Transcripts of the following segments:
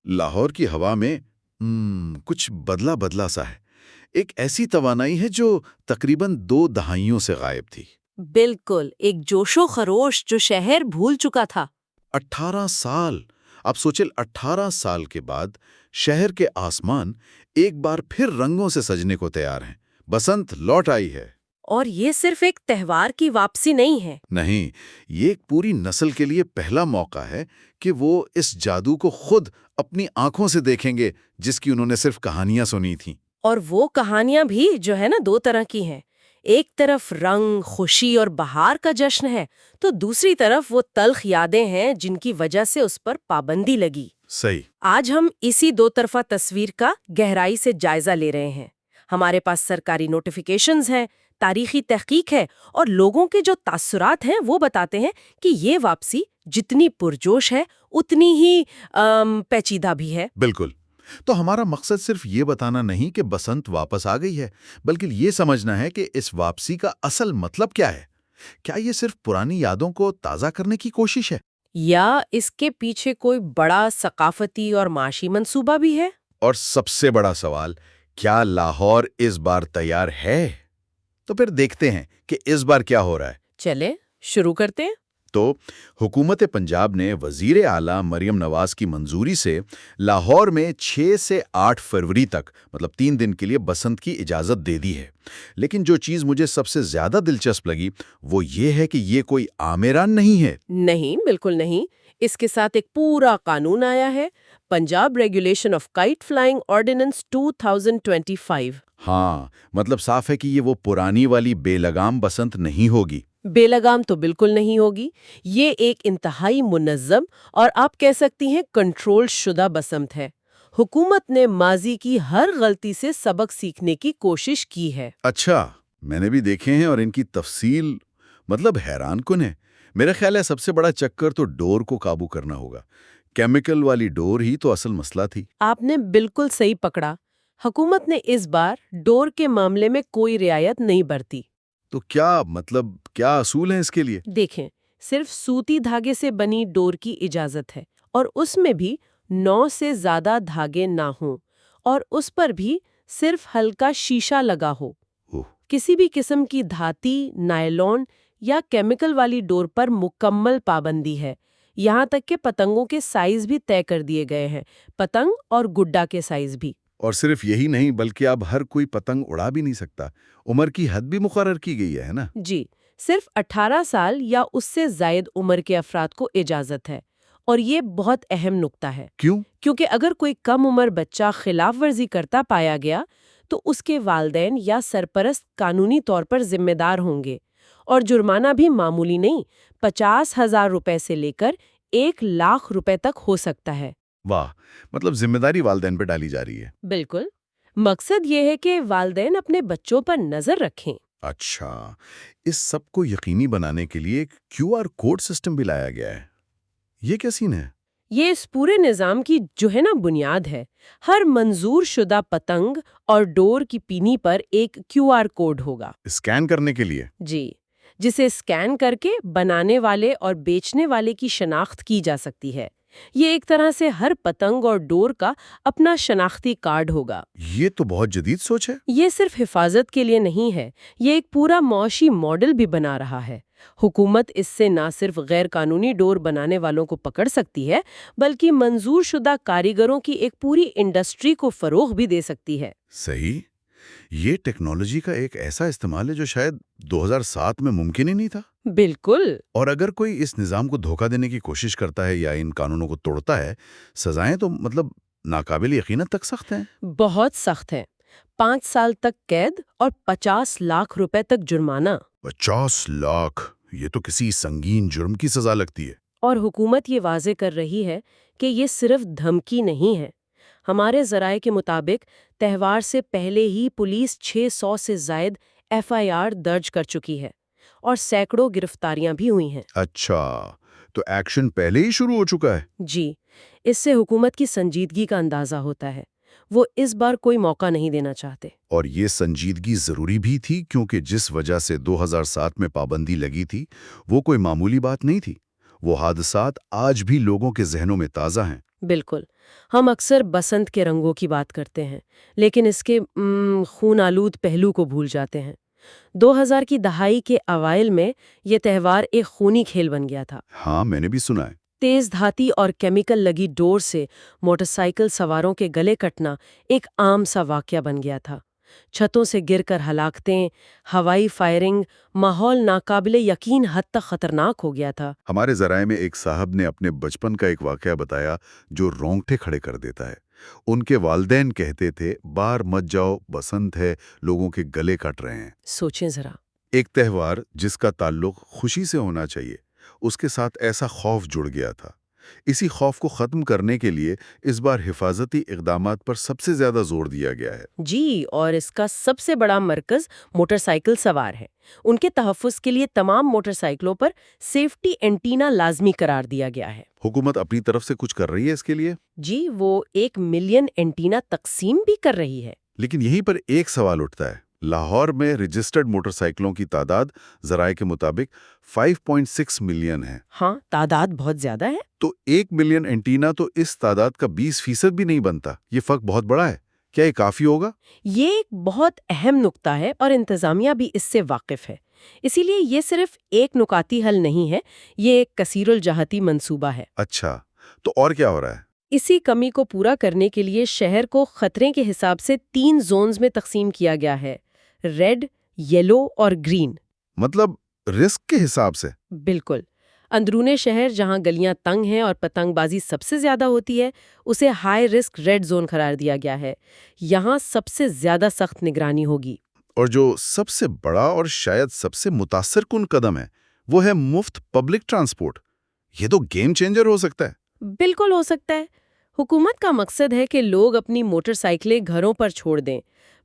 لاہور کی ہوا میں کچھ بدلا بدلا سا ہے، ایک ایسی توانائی ہے جو تقریباً 2 دہائیوں سے غائب تھی۔ بالکل، ایک جوش و خروش جو شہر بھول چکا تھا۔ 18 سال! آپ سوچیں، 18 سال کے بعد شہر کے آسمان ایک بار پھر رنگوں سے سجنے کو تیار ہیں، بسنت لوٹ آئی ہے۔ اور یہ صرف ایک تہوار کی واپسی نہیں ہے۔ نہیں، یہ ایک پوری نسل کے لیے پہلا موقع ہے کہ وہ اس جادو کو خود اپنی آنکھوں سے دیکھیں گے جس کی انہوں نے صرف کہانیاں سنی تھیں۔ اور وہ کہانیاں بھی جو ہے نا 2 طرح کی ہیں۔ ایک طرف رنگ، خوشی اور بہار کا جشن ہے، تو دوسری طرف وہ تلخ یادیں ہیں جن کی وجہ سے اس پر پابندی لگی۔ صحیح۔ آج ہم اسی 2 طرفہ تصویر کا گہرائی سے جائزہ لے رہے ہیں۔ ہمارے پاس سرکاری نوٹیفیکیشنز ہیں، تاریخی تحقیق ہے، اور لوگوں کے جو تاثرات ہیں وہ بتاتے ہیں کہ یہ واپسی جتنی پرجوش ہے اتنی ہی پیچیدہ بھی ہے۔ بالکل۔ تو ہمارا مقصد صرف یہ بتانا نہیں کہ بسنت واپس آ گئی ہے، بلکہ یہ سمجھنا ہے کہ اس واپسی کا اصل مطلب کیا ہے۔ کیا یہ صرف پرانی یادوں کو تازہ کرنے کی کوشش ہے؟ یا اس کے پیچھے کوئی بڑا ثقافتی اور معاشی منصوبہ بھی ہے؟ اور سب سے بڑا سوال، کیا لاہور اس بار تیار ہے؟ تو پھر دیکھتے ہیں کہ اس بار کیا ہو رہا ہے۔ چلے شروع کرتے ہیں۔ تو حکومت پنجاب نے وزیر اعلیٰ مریم نواز کی منظوری سے لاہور میں 6 سے 8 فروری تک مطلب 3 دن کے لیے بسنت کی اجازت دے دی ہے۔ لیکن جو چیز مجھے سب سے زیادہ دلچسپ لگی وہ یہ ہے کہ یہ کوئی عام اعلان نہیں ہے۔ نہیں، بالکل نہیں۔ اس کے ساتھ ایک پورا قانون آیا ہے، Punjab regulation of kite flying ordinance 2025۔ ہاں، مطلب صاف ہے کہ یہ وہ پرانی والی بے لگام بسنت نہیں ہوگی۔ بے لگام تو بالکل نہیں ہوگی۔ یہ ایک انتہائی منظم اور آپ کہہ سکتی ہیں کنٹرول شدہ بسنت ہے۔ حکومت نے ماضی کی ہر غلطی سے سبق سیکھنے کی کوشش کی ہے۔ اچھا، میں نے بھی دیکھے ہیں اور ان کی تفصیل مطلب حیران کن ہے۔ میرا خیال ہے سب سے بڑا چکر تو ڈور کو قابو کرنا ہوگا۔ کیمیکل والی ڈور ہی تو اصل مسئلہ تھی۔ آپ نے بالکل صحیح پکڑا۔ حکومت نے اس بار ڈور کے معاملے میں کوئی رعایت نہیں برتی۔ تو کیا اصول ہیں اس کے لیے؟ دیکھیں، صرف سوتی دھاگے سے بنی ڈور کی اجازت ہے، اور اس میں بھی 9 سے زیادہ دھاگے نہ ہوں، اور اس پر بھی صرف ہلکا شیشہ لگا ہو۔ کسی بھی قسم کی دھاتی، نائلون یا کیمیکل والی ڈور پر مکمل پابندی ہے۔ یہاں تک کہ پتنگوں کے سائز بھی طے کر دیے گئے ہیں، پتنگ اور گڈا کے سائز بھی۔ اور صرف یہی نہیں بلکہ اب ہر کوئی پتنگ اڑا بھی نہیں سکتا۔ عمر کی حد بھی مقرر کی گئی ہے نا؟ جی، صرف 18 سال یا اس سے زائد عمر کے افراد کو اجازت ہے، اور یہ بہت اہم نکتہ ہے۔ کیوں؟ کیونکہ اگر کوئی کم عمر بچہ خلاف ورزی کرتا پایا گیا تو اس کے والدین یا سرپرست قانونی طور پر ذمہ دار ہوں گے، اور جرمانہ بھی معمولی نہیں، 50,000 روپے سے لے کر 1,00,000 روپے تک ہو سکتا ہے۔ واہ، مطلب ذمہ داری والدین پہ ڈالی جا رہی ہے۔ بالکل، مقصد یہ ہے کہ والدین اپنے بچوں پر نظر رکھیں۔ اچھا، اس سب کو یقینی بنانے کے لیے ایک QR کوڈ سسٹم بھی لایا گیا ہے۔ یہ کیا سین ہے؟ یہ اس پورے نظام کی جو ہے نا بنیاد ہے۔ ہر منظور شدہ پتنگ اور ڈور کی پینی پر ایک QR کوڈ ہوگا۔ اسکین کرنے کے لیے؟ جی، جسے اسکین کر کے بنانے والے اور بیچنے والے کی شناخت کی جا سکتی ہے۔ یہ ایک طرح سے ہر پتنگ اور ڈور کا اپنا شناختی کارڈ ہوگا۔ یہ تو بہت جدید سوچ ہے۔ یہ صرف حفاظت کے لیے نہیں ہے، یہ ایک پورا معاشی ماڈل بھی بنا رہا ہے۔ حکومت اس سے نہ صرف غیر قانونی ڈور بنانے والوں کو پکڑ سکتی ہے، بلکہ منظور شدہ کاریگروں کی ایک پوری انڈسٹری کو فروغ بھی دے سکتی ہے۔ صحیح۔ یہ ٹیکنالوجی کا ایک ایسا استعمال ہے جو شاید 2007 میں ممکن ہی نہیں تھا۔ بالکل۔ اور اگر کوئی اس نظام کو دھوکہ دینے کی کوشش کرتا ہے یا ان قانونوں کو توڑتا ہے، سزائیں تو ناقابل یقینت تک سخت ہیں۔ بہت سخت ہیں۔ 5 سال تک قید اور 50 لاکھ روپے تک جرمانہ۔ 50 لاکھ! یہ تو کسی سنگین جرم کی سزا لگتی ہے۔ اور حکومت یہ واضح کر رہی ہے کہ یہ صرف دھمکی نہیں ہے۔ ہمارے ذرائع کے مطابق تہوار سے پہلے ہی پولیس 600 سے زائد FIR درج کر چکی ہے، اور سینکڑوں گرفتاریاں بھی ہوئی ہیں۔ اچھا، تو ایکشن پہلے ہی شروع ہو چکا ہے۔ جی، اس سے حکومت کی سنجیدگی کا اندازہ ہوتا ہے۔ وہ اس بار کوئی موقع نہیں دینا چاہتے۔ اور یہ سنجیدگی ضروری بھی تھی، کیونکہ جس وجہ سے 2007 میں پابندی لگی تھی وہ کوئی معمولی بات نہیں تھی۔ وہ حادثات آج بھی لوگوں کے ذہنوں میں تازہ ہیں۔ بالکل. ہم اکثر بسنت کے رنگوں کی بات کرتے ہیں لیکن اس کے خون آلود پہلو کو بھول جاتے ہیں. 2000 کی دہائی کے اوائل میں یہ تہوار ایک خونی کھیل بن گیا تھا. ہاں، میں نے بھی سنا ہے. تیز دھاتی اور کیمیکل لگی ڈور سے موٹر سائیکل سواروں کے گلے کٹنا ایک عام سا واقعہ بن گیا تھا. چھتوں سے گر کر ہلاکتیں، ہوائی فائرنگ، ماحول ناقابل یقین حد تک خطرناک ہو گیا تھا. ہمارے ذرائع میں ایک صاحب نے اپنے بچپن کا ایک واقعہ بتایا جو رونگٹے کھڑے کر دیتا ہے. ان کے والدین کہتے تھے باہر مت جاؤ، بسنت ہے، لوگوں کے گلے کٹ رہے ہیں. سوچیں ذرا. ایک تہوار جس کا تعلق خوشی سے ہونا چاہیے، اس کے ساتھ ایسا خوف جڑ گیا تھا. اسی خوف کو ختم کرنے کے لیے اس بار حفاظتی اقدامات پر سب سے زیادہ زور دیا گیا ہے. جی، اور اس کا سب سے بڑا مرکز موٹر سائیکل سوار ہے. ان کے تحفظ کے لیے تمام موٹر سائیکلوں پر سیفٹی اینٹینا لازمی قرار دیا گیا ہے. حکومت اپنی طرف سے کچھ کر رہی ہے اس کے لیے؟ جی، وہ 1 ملین اینٹینا تقسیم بھی کر رہی ہے. لیکن یہیں پر ایک سوال اٹھتا ہے. لاہور میں رجسٹرڈ موٹر سائیکلوں کی تعداد ذرائع کے مطابق 5.6 ملین ہے. ہاں، تعداد بہت زیادہ ہے. تو 1 ملین اینٹینا تو اس تعداد کا 20% بھی نہیں بنتا. یہ فرق بہت بڑا ہے. کیا یہ کافی ہوگا؟ یہ ایک بہت اہم نقطہ ہے اور انتظامیہ بھی اس سے واقف ہے. اسی لیے یہ صرف ایک نکاتی حل نہیں ہے، یہ ایک کثیر الجہتی منصوبہ ہے. اچھا، تو اور کیا ہو رہا ہے؟ اسی کمی کو پورا کرنے کے لیے شہر کو خطرے کے حساب سے 3 زونز میں تقسیم کیا گیا ہے: ریڈ، یلو اور گرین. مطلب رسک کے حساب سے؟ بالکل. اندرون شہر جہاں گلیاں تنگ ہیں اور پتنگ بازی سب سے زیادہ ہوتی ہے، اسے ہائی رسک ریڈ زون قرار دیا گیا ہے. یہاں سب سے زیادہ سخت نگرانی ہوگی. اور جو سب سے بڑا اور شاید سب سے متاثر کن قدم ہے وہ ہے مفت پبلک ٹرانسپورٹ. یہ تو گیم چینجر ہو سکتا ہے. بالکل ہو سکتا ہے. حکومت کا مقصد ہے کہ لوگ اپنی موٹر سائیکلیں گھروں پر چھوڑ دیں.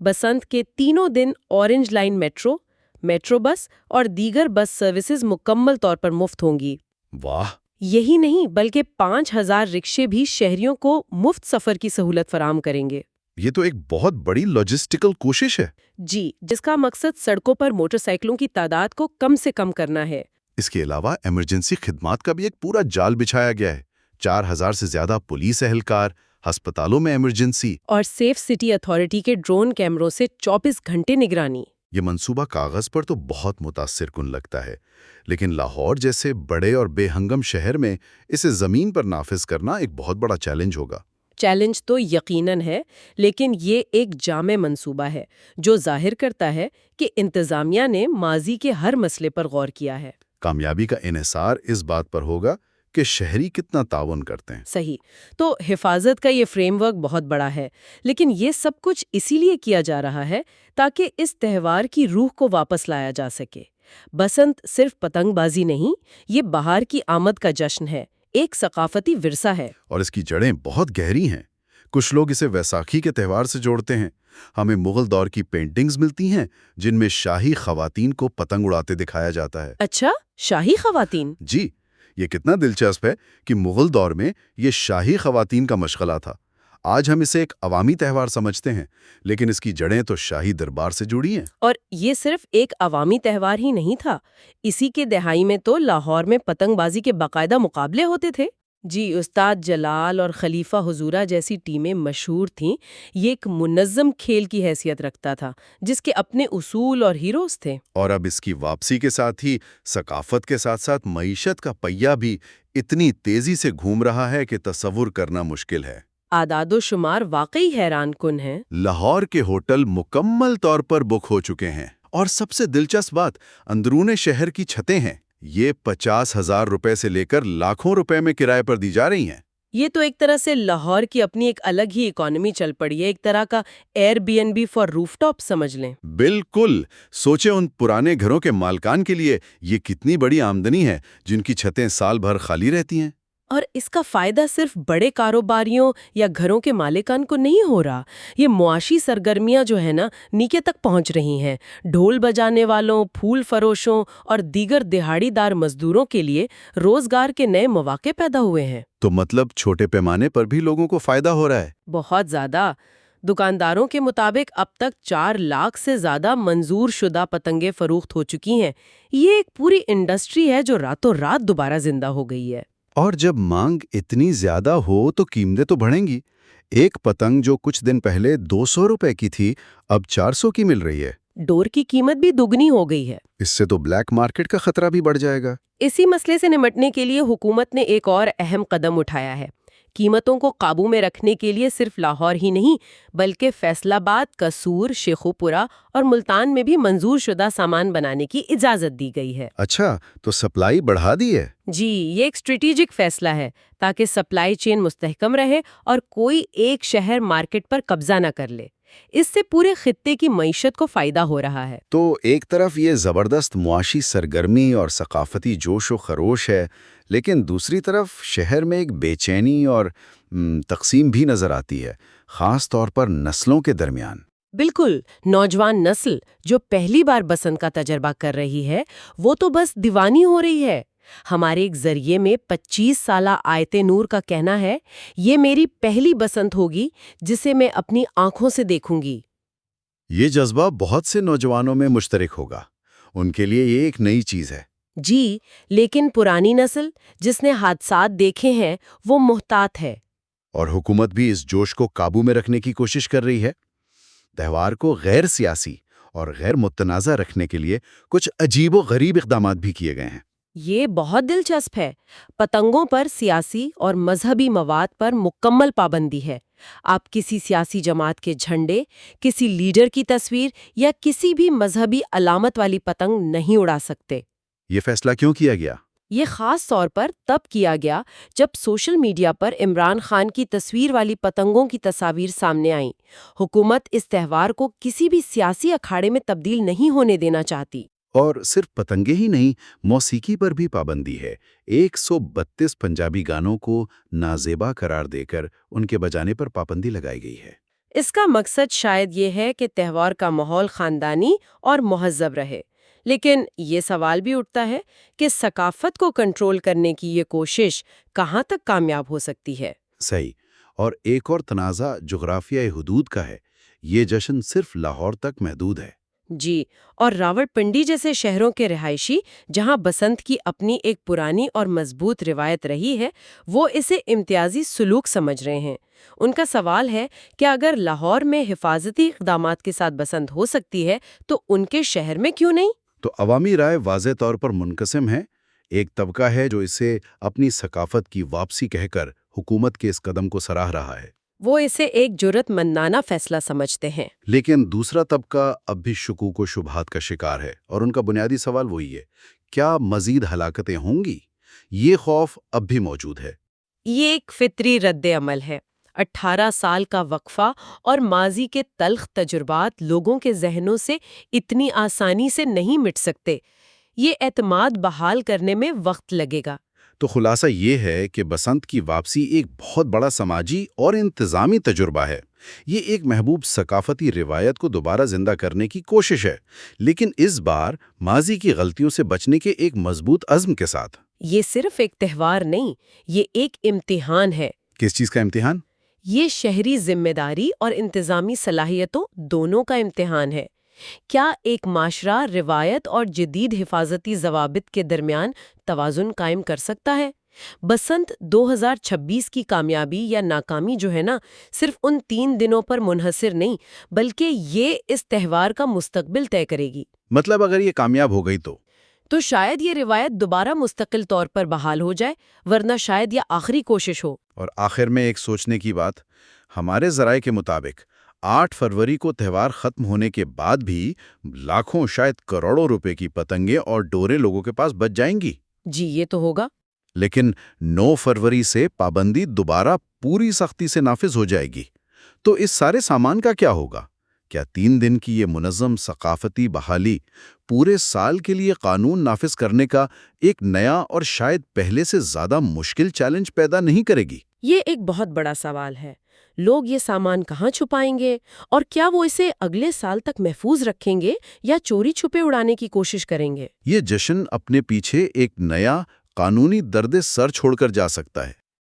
بسنت کے تینوں دن اورنج لائن میٹرو بس اور دیگر بس سروسز مکمل طور پر مفت ہوں گی. واہ! یہی نہیں بلکہ 5000 رکشے بھی شہریوں کو مفت سفر کی سہولت فراہم کریں گے. یہ تو ایک بہت بڑی لاجسٹیکل کوشش ہے. جی، جس کا مقصد سڑکوں پر موٹر سائیکلوں کی تعداد کو کم سے کم کرنا ہے. اس کے علاوہ ایمرجنسی خدمات کا بھی ایک پورا جال بچھایا گیا ہے. 4000 سے زیادہ پولیس اہلکار، ہسپتالوں میں ایمرجنسی اور سیف سٹی اتھارٹی کے ڈرون کیمروں سے 24 گھنٹے نگرانی. یہ منصوبہ کاغذ پر تو بہت متاثر کن لگتا ہے، لیکن لاہور جیسے بڑے اور بے ہنگم شہر میں اسے زمین پر نافذ کرنا ایک بہت بڑا چیلنج ہوگا. چیلنج تو یقیناً ہے، لیکن یہ ایک جامع منصوبہ ہے جو ظاہر کرتا ہے کہ انتظامیہ نے ماضی کے ہر مسئلے پر غور کیا ہے. کامیابی کا انحصار اس بات پر ہوگا کہ شہری کتنا تعاون کرتے ہیں. صحیح. تو حفاظت کا یہ فریم ورک بہت بڑا ہے، لیکن یہ سب کچھ اسی لیے کیا جا رہا ہے تاکہ اس تہوار کی روح کو واپس لایا جا سکے. بسنت صرف پتنگ بازی نہیں، یہ بہار کی آمد کا جشن ہے، ایک ثقافتی ورثہ ہے. اور اس کی جڑیں بہت گہری ہیں. کچھ لوگ اسے ویساکھی کے تہوار سے جوڑتے ہیں. ہمیں مغل دور کی پینٹنگز ملتی ہیں جن میں شاہی خواتین کو پتنگ اڑاتے دکھایا جاتا ہے. اچھا، شاہی خواتین؟ جی، یہ کتنا دلچسپ ہے کہ مغل دور میں یہ شاہی خواتین کا مشغلہ تھا. آج ہم اسے ایک عوامی تہوار سمجھتے ہیں، لیکن اس کی جڑیں تو شاہی دربار سے جڑی ہیں. اور یہ صرف ایک عوامی تہوار ہی نہیں تھا. اسی کے دہائی میں تو لاہور میں پتنگ بازی کے باقاعدہ مقابلے ہوتے تھے. جی، استاد جلال اور خلیفہ حضورہ جیسی ٹیمیں مشہور تھیں. یہ ایک منظم کھیل کی حیثیت رکھتا تھا جس کے اپنے اصول اور ہیروز تھے. اور اب اس کی واپسی کے ساتھ ہی ثقافت کے ساتھ ساتھ معیشت کا پہیہ بھی اتنی تیزی سے گھوم رہا ہے کہ تصور کرنا مشکل ہے. اعداد و شمار واقعی حیران کن ہیں. لاہور کے ہوٹل مکمل طور پر بک ہو چکے ہیں. اور سب سے دلچسپ بات، اندرون شہر کی چھتیں ہیں. یہ 50,000 روپے سے لے کر لاکھوں روپے میں کرائے پر دی جا رہی ہیں. یہ تو ایک طرح سے لاہور کی اپنی ایک الگ ہی اکانومی چل پڑی ہے، ایک طرح کا Airbnb for rooftop سمجھ لیں. بالکل. سوچیں ان پرانے گھروں کے مالکان کے لیے یہ کتنی بڑی آمدنی ہے جن کی چھتیں سال بھر خالی رہتی ہیں. اور اس کا فائدہ صرف بڑے کاروباریوں یا گھروں کے مالکان کو نہیں ہو رہا. یہ معاشی سرگرمیاں جو ہے نا، نیچے تک پہنچ رہی ہیں. ڈھول بجانے والوں، پھول فروشوں اور دیگر دہاڑی دار مزدوروں کے لیے روزگار کے نئے مواقع پیدا ہوئے ہیں. تو مطلب چھوٹے پیمانے پر بھی لوگوں کو فائدہ ہو رہا ہے. بہت زیادہ. دکانداروں کے مطابق اب تک 4 لاکھ سے زیادہ منظور شدہ پتنگیں فروخت ہو چکی ہیں. یہ ایک پوری انڈسٹری ہے جو راتوں رات دوبارہ زندہ ہو گئی ہے. اور جب مانگ اتنی زیادہ ہو تو قیمتیں تو بڑھیں گی۔ ایک پتنگ جو کچھ دن پہلے 200 روپے کی تھی اب 400 کی مل رہی ہے۔ ڈور کی قیمت بھی دگنی ہو گئی ہے۔ اس سے تو بلیک مارکیٹ کا خطرہ بھی بڑھ جائے گا۔ اسی مسئلے سے نمٹنے کے لیے حکومت نے ایک اور اہم قدم اٹھایا ہے۔ قیمتوں کو قابو میں رکھنے کے لیے صرف لاہور ہی نہیں بلکہ فیصل آباد، قصور، شیخوپورہ اور ملتان میں بھی منظور شدہ سامان بنانے کی اجازت دی گئی ہے۔ اچھا، تو سپلائی بڑھا دی ہے؟ جی، یہ ایک اسٹریٹجک فیصلہ ہے تاکہ سپلائی چین مستحکم رہے اور کوئی ایک شہر مارکیٹ پر قبضہ نہ کر لے۔ اس سے پورے خطے کی معیشت کو فائدہ ہو رہا ہے۔ تو ایک طرف یہ زبردست معاشی سرگرمی اور ثقافتی جوش و خروش ہے، لیکن دوسری طرف شہر میں ایک بے چینی اور تقسیم بھی نظر آتی ہے، خاص طور پر نسلوں کے درمیان۔ بالکل، نوجوان نسل جو پہلی بار بسنت کا تجربہ کر رہی ہے وہ تو بس دیوانی ہو رہی ہے۔ ہمارے ایک ذریعے میں 25 سالہ آیت نور کا کہنا ہے، یہ میری پہلی بسنت ہوگی جسے میں اپنی آنکھوں سے دیکھوں گی۔ یہ جذبہ بہت سے نوجوانوں میں مشترک ہوگا، ان کے لیے یہ ایک نئی چیز ہے۔ جی، لیکن پرانی نسل جس نے حادثات دیکھے ہیں وہ محتاط ہے۔ اور حکومت بھی اس جوش کو قابو میں رکھنے کی کوشش کر رہی ہے۔ تہوار کو غیر سیاسی اور غیر متنازع رکھنے کے لیے کچھ عجیب و غریب اقدامات بھی کیے گئے ہیں۔ یہ بہت دلچسپ ہے۔ پتنگوں پر سیاسی اور مذہبی مواد پر مکمل پابندی ہے۔ آپ کسی سیاسی جماعت کے جھنڈے، کسی لیڈر کی تصویر یا کسی بھی مذہبی علامت والی پتنگ نہیں اڑا سکتے۔ یہ فیصلہ کیوں کیا گیا؟ یہ خاص طور پر تب کیا گیا جب سوشل میڈیا پر عمران خان کی تصویر والی پتنگوں کی تصاویر سامنے آئیں۔ حکومت اس تہوار کو کسی بھی سیاسی اکھاڑے میں تبدیل نہیں ہونے دینا چاہتی۔ اور صرف پتنگیں ہی نہیں، موسیقی پر بھی پابندی ہے۔ 132 پنجابی گانوں کو نازیبا قرار دے کر ان کے بجانے پر پابندی لگائی گئی ہے۔ اس کا مقصد شاید یہ ہے کہ تہوار کا ماحول خاندانی اور مہذب رہے، لیکن یہ سوال بھی اٹھتا ہے کہ ثقافت کو کنٹرول کرنے کی یہ کوشش کہاں تک کامیاب ہو سکتی ہے؟ صحیح۔ اور ایک اور تنازع جغرافیائی حدود کا ہے۔ یہ جشن صرف لاہور تک محدود ہے۔ جی، اور راولپنڈی جیسے شہروں کے رہائشی جہاں بسنت کی اپنی ایک پرانی اور مضبوط روایت رہی ہے، وہ اسے امتیازی سلوک سمجھ رہے ہیں۔ ان کا سوال ہے کہ اگر لاہور میں حفاظتی اقدامات کے ساتھ بسنت ہو سکتی ہے تو ان کے شہر میں کیوں نہیں؟ تو عوامی رائے واضح طور پر منقسم ہے۔ ایک طبقہ ہے جو اسے اپنی ثقافت کی واپسی کہہ کر حکومت کے اس قدم کو سراہ رہا ہے۔ وہ اسے ایک جرأت مندانہ فیصلہ سمجھتے ہیں۔ لیکن دوسرا طبقہ اب بھی شکوک و شبہات کا شکار ہے، اور ان کا بنیادی سوال وہی ہے، کیا مزید ہلاکتیں ہوں گی؟ یہ خوف اب بھی موجود ہے۔ یہ ایک فطری رد عمل ہے۔ 18 سال کا وقفہ اور ماضی کے تلخ تجربات لوگوں کے ذہنوں سے اتنی آسانی سے نہیں مٹ سکتے۔ یہ اعتماد بحال کرنے میں وقت لگے گا۔ تو خلاصہ یہ ہے کہ بسنت کی واپسی ایک بہت بڑا سماجی اور انتظامی تجربہ ہے۔ یہ ایک محبوب ثقافتی روایت کو دوبارہ زندہ کرنے کی کوشش ہے، لیکن اس بار ماضی کی غلطیوں سے بچنے کے ایک مضبوط عزم کے ساتھ۔ یہ صرف ایک تہوار نہیں، یہ ایک امتحان ہے۔ کس چیز کا امتحان؟ یہ شہری ذمہ داری اور انتظامی صلاحیتوں دونوں کا امتحان ہے۔ کیا ایک معاشرہ روایت اور جدید حفاظتی ضوابط کے درمیان توازن قائم کر سکتا ہے؟ بسنت 2026 کی کامیابی یا ناکامی جو ہے نا، صرف ان 3 دنوں پر منحصر نہیں بلکہ یہ اس تہوار کا مستقبل طے کرے گی۔ مطلب اگر یہ کامیاب ہو گئی تو شاید یہ روایت دوبارہ مستقل طور پر بحال ہو جائے، ورنہ شاید یہ آخری کوشش ہو۔ اور آخر میں ایک سوچنے کی بات، ہمارے ذرائع کے مطابق 8 فروری کو تہوار ختم ہونے کے بعد بھی لاکھوں شاید کروڑوں روپے کی پتنگیں اور ڈوریں لوگوں کے پاس بچ جائیں گی۔ جی، یہ تو ہوگا۔ لیکن 9 فروری سے پابندی دوبارہ پوری سختی سے نافذ ہو جائے گی۔ تو اس سارے سامان کا کیا ہوگا؟ کیا 3 دن کی یہ منظم ثقافتی بحالی پورے سال کے لیے قانون نافذ کرنے کا ایک نیا اور شاید پہلے سے زیادہ مشکل چیلنج پیدا نہیں کرے گی؟ یہ ایک بہت بڑا سوال ہے۔ لوگ یہ سامان کہاں چھپائیں گے، اور کیا وہ اسے اگلے سال تک محفوظ رکھیں گے یا چوری چھپے اڑانے کی کوشش کریں گے؟ یہ جشن اپنے پیچھے ایک نیا قانونی درد سر چھوڑ کر جا سکتا ہے۔